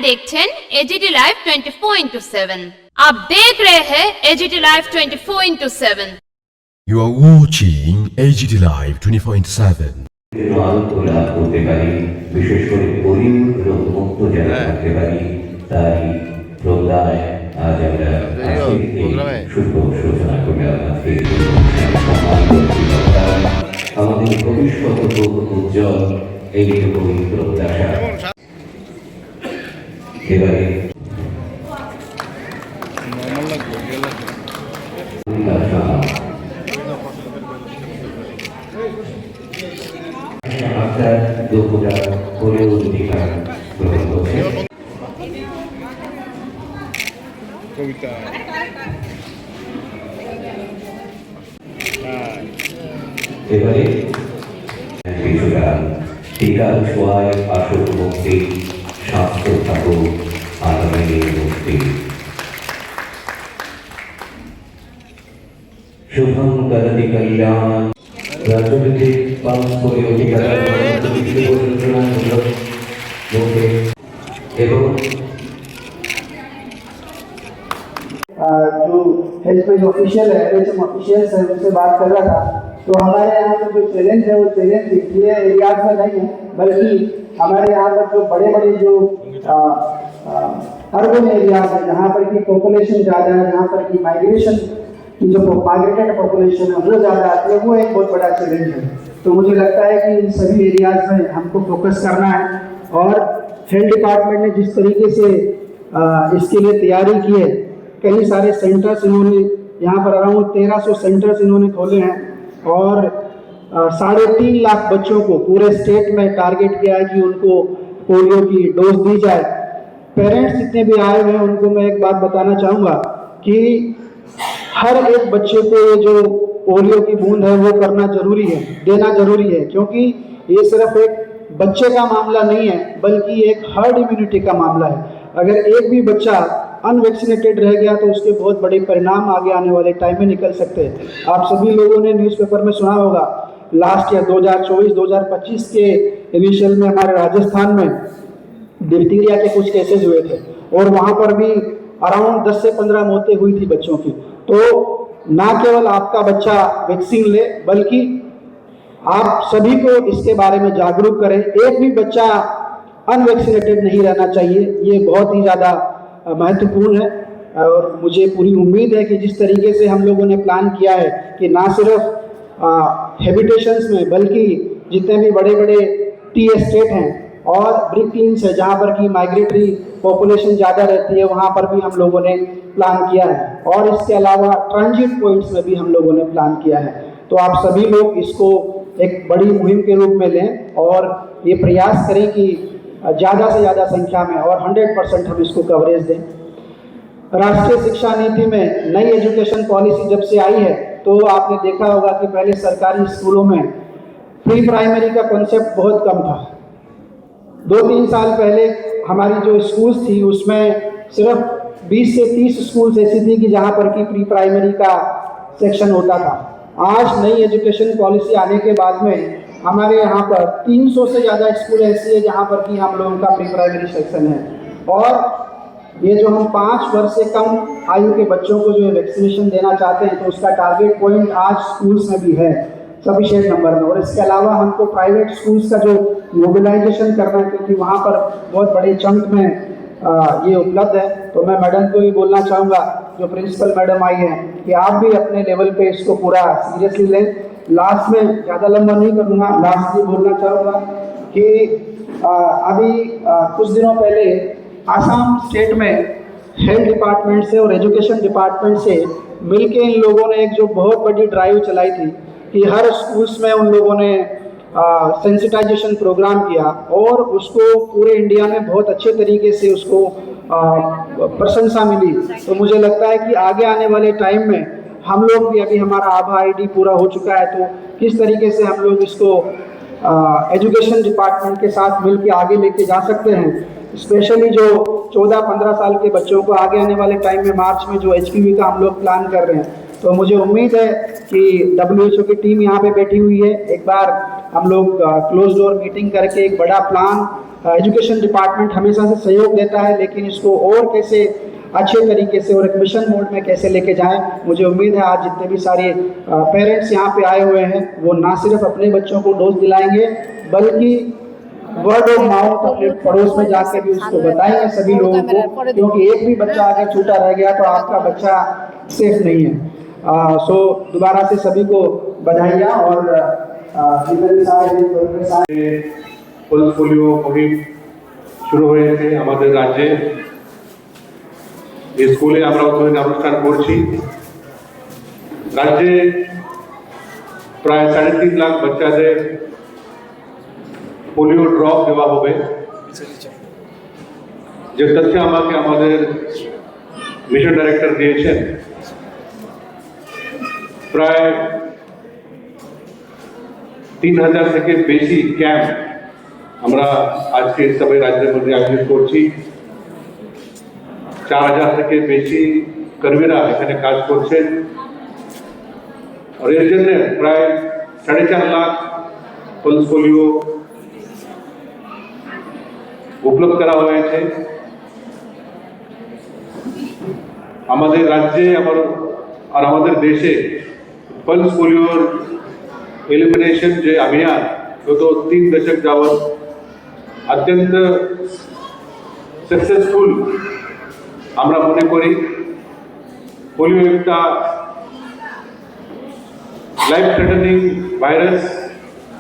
देखছেন AGT live 24/7। आप देख रहे हैं AGT live 24/7। You are watching AGT Live 24/7. আলোচনা করতে পারি, বিশেষ করে পরিমুক্ত মুক্ত যেন থাকতে পারি, তাই প্রজ্ঞায় আজ আমরা শুভ সূচনা করে আজকে আমাদের ভবিষ্যৎ উজ্জ্বল এইটুকু প্রত্যাশা। এবারে কবিতা এবারে কিছুটা টিকার ছোঁয়ায় আসল মুক্তি, স্বাস্থ্য থাকুক আগামী মুক্তি। শুভং করতি কল্যাণ রাজনীতিক পারস্পরিক অধিকার এবং जो हेल्थ पेज ऑफिशियल है, एचएम ऑफिशियल्स है, उनसे बात कर रहा था। तो हमारे यहाँ पर जो चैलेंज है वो चैलेंज ये एरियाज में नहीं है, बल्कि हमारे यहाँ पर जो बड़े बड़े जो अर्बन एरियाज है, जहाँ पर की पॉपुलेशन ज़्यादा है, जहाँ पर की माइग्रेशन की जो माइग्रेटेड पॉपुलेशन है वो ज़्यादा आती है, वो एक बहुत बड़ा चैलेंज है। तो मुझे लगता है कि इन सभी एरियाज में हमको फोकस करना है। और हेल्थ डिपार्टमेंट ने जिस तरीके से इसके लिए तैयारी की है, कई सारे सेंटर्स इन्होंने यहाँ पर अराउंड 1300 सेंटर्स इन्होंने खोले हैं और 3.5 लाख बच्चों को पूरे स्टेट में टारगेट किया है कि उनको पोलियो की डोज दी जाए। पेरेंट्स जितने भी आए हुए हैं उनको मैं एक बात बताना चाहूँगा कि हर एक बच्चे को ये जो पोलियो की बूंद है वो करना जरूरी है, देना जरूरी है, क्योंकि ये सिर्फ एक बच्चे का मामला नहीं है बल्कि एक हर्ड इम्यूनिटी का मामला है। अगर एक भी बच्चा अनवैक्सीनेटेड रह गया तो उसके बहुत बड़े परिणाम आगे आने वाले टाइम में निकल सकते हैं। आप सभी लोगों ने न्यूज़पेपर में सुना होगा, लास्ट ईयर 2024-2025 के इनिशियल में हमारे राजस्थान में डिप्थीरिया के कुछ केसेस हुए थे और वहाँ पर भी अराउंड 10 से 15 मौतें हुई थी बच्चों की। तो ना केवल आपका बच्चा वैक्सीन ले, बल्कि आप सभी को इसके बारे में जागरूक करें। एक भी बच्चा अनवैक्सीनेटेड नहीं रहना चाहिए, ये बहुत ही ज़्यादा महत्वपूर्ण है। और मुझे पूरी उम्मीद है कि जिस तरीके से हम लोगों ने प्लान किया है कि ना सिर्फ हैबिटेशंस में बल्कि जितने भी बड़े बड़े टी एस्टेट हैं और ब्रिक टीम्स है जहाँ पर की माइग्रेटरी पॉपुलेशन ज़्यादा रहती है, वहाँ पर भी हम लोगों ने प्लान किया है। और इसके अलावा ट्रांजिट पॉइंट्स में भी हम लोगों ने प्लान किया है। तो आप सभी लोग इसको एक बड़ी मुहिम के रूप में लें और ये प्रयास करें कि ज़्यादा से ज़्यादा संख्या में और 100% हम इसको कवरेज दें। राष्ट्रीय शिक्षा नीति में नई एजुकेशन पॉलिसी जब से आई है तो आपने देखा होगा कि पहले सरकारी स्कूलों में प्री प्राइमरी का कॉन्सेप्ट बहुत कम था। 2-3 साल पहले हमारी जो स्कूल्स थी उसमें सिर्फ 20 से 30 स्कूल्स ऐसी थी कि जहाँ पर कि प्री प्राइमरी का सेक्शन होता था। आज नई एजुकेशन पॉलिसी आने के बाद में हमारे यहाँ पर 300 से ज़्यादा स्कूल ऐसी है जहाँ पर कि हम लोगों का प्री प्राइमरी सेक्शन है। और ये जो हम 5 वर्ष से कम आयु के बच्चों को जो वैक्सीनेशन देना चाहते हैं तो उसका टारगेट पॉइंट आज स्कूल्स में भी है सफिशिएंट नंबर में। और इसके अलावा हमको प्राइवेट स्कूल्स का जो मोबिलाइजेशन करना है, क्योंकि वहाँ पर बहुत बड़े चंक में ये उपलब्ध है। तो मैं मैडम को भी बोलना चाहूँगा, जो प्रिंसिपल मैडम आई हैं, कि आप भी अपने लेवल पे इसको पूरा सीरियसली लें। लास्ट में ज़्यादा लंबा नहीं करूँगा, लास्ट में बोलना चाहूँगा कि अभी कुछ दिनों पहले आसाम स्टेट में हेल्थ डिपार्टमेंट से और एजुकेशन डिपार्टमेंट से मिलके इन लोगों ने एक जो बहुत बड़ी ड्राइव चलाई थी कि हर स्कूल्स में उन लोगों ने सेंसिटाइजेशन प्रोग्राम किया और उसको पूरे इंडिया में बहुत अच्छे तरीके से उसको प्रशंसा मिली। तो मुझे लगता है कि आगे आने वाले टाइम में हम लोग भी, अभी हमारा आभा आईडी पूरा हो चुका है, तो किस तरीके से हम लोग इसको एजुकेशन डिपार्टमेंट के साथ मिलकर आगे लेके जा सकते हैं। स्पेशली जो 14-15 साल के बच्चों को आगे आने वाले टाइम में मार्च में जो HPV का हम लोग प्लान कर रहे हैं, तो मुझे उम्मीद है कि WHO की टीम यहाँ पे बैठी हुई है, एक बार हम लोग क्लोज डोर मीटिंग करके एक बड़ा प्लान, एजुकेशन डिपार्टमेंट हमेशा से सहयोग देता है, लेकिन इसको और कैसे अच्छे तरीके से और एक मिशन मोड में कैसे लेके जाएं। मुझे उम्मीद है आज जितने भी सारे पेरेंट्स यहाँ पे आए हुए हैं वो ना सिर्फ अपने बच्चों को डोज दिलाएंगे बल्कि वर्ड ऑफ माउथ अपने पड़ोस में जाके भी उसको बताएंगे सभी लोगों को, क्योंकि एक भी बच्चा अगर छूटा रह गया तो आपका बच्चा सेफ नहीं है। सो दोबारा से सभी को बधाइयाँ और पल्स पोलियो मुहिम শুরু হয়েছে আমাদের রাজ্যে। স্কুলে আমরা উদ্বোধনী অনুষ্ঠান করছি। রাজ্যে প্রায় 3.5 লাখ বাচ্চাদের পোলিও ড্রপ দেওয়া হবে, যে তথ্য আমাকে আমাদের মিশন ডাইরেক্টর দিয়েছেন। প্রায় 3000 থেকে বেশি ক্যাম্প আমরা আজকে সবাই রাজ্যের মধ্যে আয়োজন করছি। 4000 থেকে বেশি কর্মীরা এখানে কাজ করছেন, আর এর জন্য প্রায় 4.5 লাখ পলস পোলিও উপলব্ধ করা হয়েছে। আমাদের রাজ্যে আর আমাদের দেশে पल्स पोलियोर एलिमिनेशन जे अभियान गत 3 दशक যাবত अत्यंत सक्सेसफुल আমরা মনে করি। পোলিও একটা লাইফ থ্রেটানিং ভাইরাস,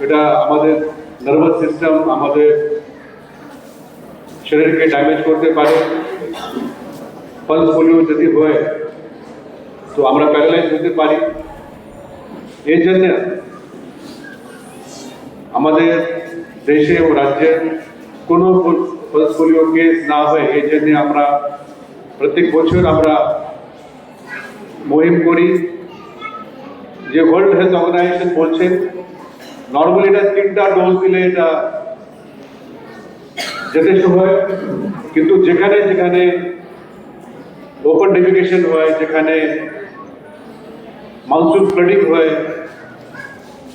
এটা আমাদের নার্ভাস সিস্টেম, আমাদের শরীরকে ড্যামেজ করতে পারে। पल्स पोलियो যদি হয় তো আমরা প্যারালাইজ হতে পারি। এই জন্য আমাদের দেশে ও রাজ্যে কোনো पल्स पोलियो কেস না হয়, এই জন্য আমরা প্রত্যেক বছর আমরা মুহিম করি। যে ওয়ার্ল্ড হেলথ অর্গানাইজেশন বলছেন নর্মালি এটা 3টা ডোজ দিলে এটা যথেষ্ট হয়, কিন্তু যেখানে যেখানে ওপেন ডেফিকেশন হয়, যেখানে মনসুন ফ্লাডিং হয়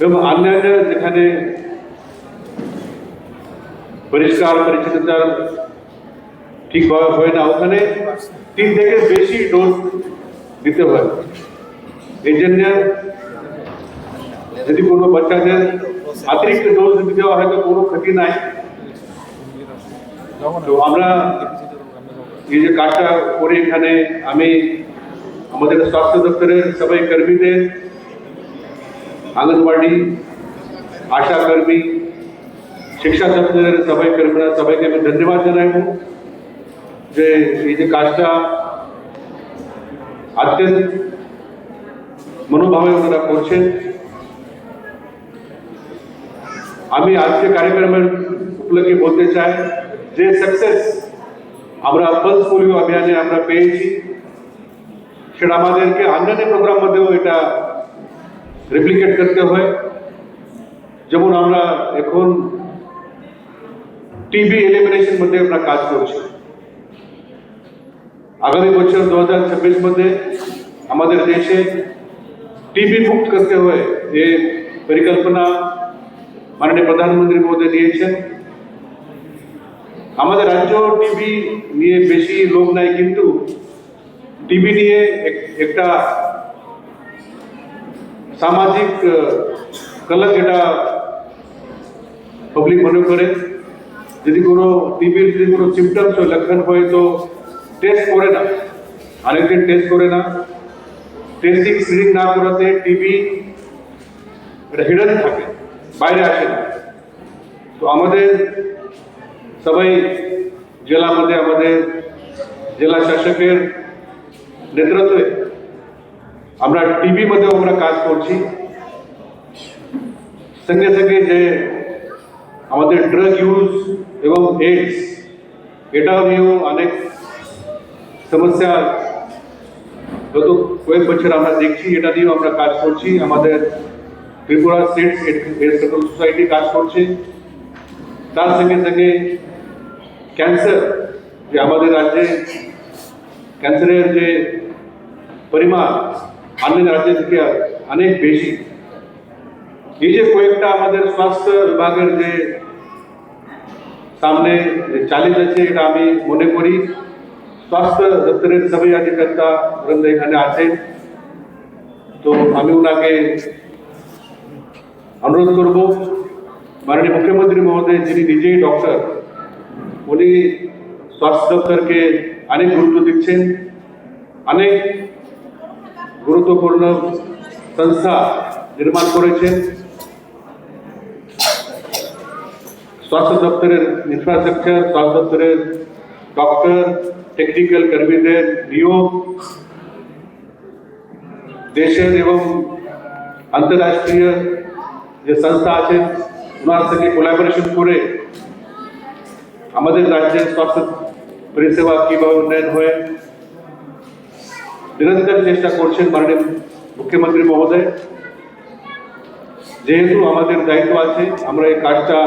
এবং অন্যান্য যেখানে পরিষ্কার পরিচ্ছন্নতা ঠিকভাবে হয় না, ওখানে 3 থেকে বেশি ডোজ দিতে হয়। এই জন্য যদি কোনো বাচ্চাদের অতিরিক্ত ডোজ দিতে দেওয়া হয় তো কোনো ক্ষতি নাই। তো আমরা এই যে কাজটা করে এখানে আমি আমাদের স্বাস্থ্য দপ্তরের সবাই কর্মীদের, आंगनबाड़ी आशा कर्मी, शिक्षा दफ्तरेर सबाई कर्मीरा सबाइके आमि धन्यवाद जानाइब जे এই যে কাজটা अत्यंत मनोभावे ওনারা করছেন। আমি আজকে কার্যক্রমের উপলক্ষে বলতে চাই যে সাকসেস আমরা पल्स पोलियो অভিযানে আমরা পেয়েছি সেটা আমাদেরকে অন্যান্য প্রোগ্রাম মধ্যেও এটা রেপ্লিকেট করতে হয়। যেমন আমরা এখন টিবি এলিমিনেশন মধ্যে আমরা কাজ করছি। আগামী বছর 2026 মধ্যে আমাদের দেশে টিবি মুক্ত করতে হয় এই পরিকল্পনা মাননীয় প্রধানমন্ত্রী মহোদয় দিয়েছেন। আমাদের রাজ্য টিবি নিয়ে বেশি লোক নাই, কিন্তু টিবি নিয়ে একটা সামাজিক কলঙ্ক এটা পাবলিক মনে করে। যদি কোনো টিবির যদি কোনো সিমটমস হয়, লক্ষণ হয় তো টেস্ট করে না, অনেকদিন টেস্ট করে না। টেস্টিং স্ক্রিনিং না করাতে টিবি এটা হিডেন থাকে, বাইরে আসে না। তো আমাদের সবাই জেলা মধ্যে আমাদের জেলা শাসকের নেতৃত্বে আমরা টিবি মধ্যে আমরা কাজ করছি। সঙ্গে সঙ্গে যে আমাদের ড্রাগ ইউজ এবং এইডস এটা নিয়েও অনেক সমস্যা গত কয়েক বছর আমরা দেখছি, এটা নিয়েও আমরা কাজ করছি। আমাদের Tripura state AIDS control society কাজ করছে। তার সঙ্গে সঙ্গে ক্যান্সার, যে আমাদের রাজ্যে ক্যান্সারের যে পরিমাণ অন্যান্য রাজ্যের থেকে অনেক বেশি। এই যে কয়েকটা আমাদের স্বাস্থ্য বিভাগের যে সামনে চ্যালেঞ্জ আছে, এটা আমি মনে করি স্বাস্থ্য দপ্তরের সবাই अधिकर्ता বৃন্দ এখানে আছেন, তো আমি ওনাকে অনুরোধ করব, মাননীয় মুখ্যমন্ত্রী মহোদয় যিনি নিজেই ডক্টর, উনি স্বাস্থ্য দপ্তরকে অনেক গুরুত্ব দিচ্ছেন, অনেক গুরুত্বপূর্ণ সংস্থা নির্মাণ করেছেন। স্বাস্থ্য দপ্তরের ইনফ্রাস্ট্রাকচার, স্বাস্থ্য দপ্তরের ডক্টর, টেকনিক্যাল কর্মীদের নিয়োগ, দেশের এবং আন্তর্জাতিক যে সংস্থা আছে ওনার সাথে কোলাবোরেশন করে আমাদের রাজ্যের স্বাস্থ্য পরিষেবা কিভাবে উন্নয়ন হয় নিরন্তর চেষ্টা করছেন মাননীয় মুখ্যমন্ত্রী মহোদয়। যেহেতু আমাদের দায়িত্ব আছে, আমরা এই কাজটা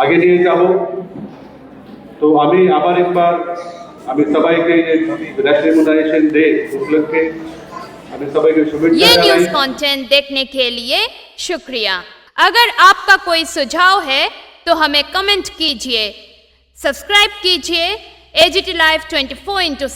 আগে নিয়ে যাব। তো আমি আবার একবার আমি সবাইকে ন্যাশনাল ইমিউনাইজেশন ডে উপলক্ষে আমি सबको शुभेच्छा ये देता न्यूज हूं। कंटेंट देखने के लिए शुक्रिया। अगर आपका कोई सुझाव है तो हमें कमेंट कीजिए, सब्सक्राइब कीजिए AGT Live 24/7।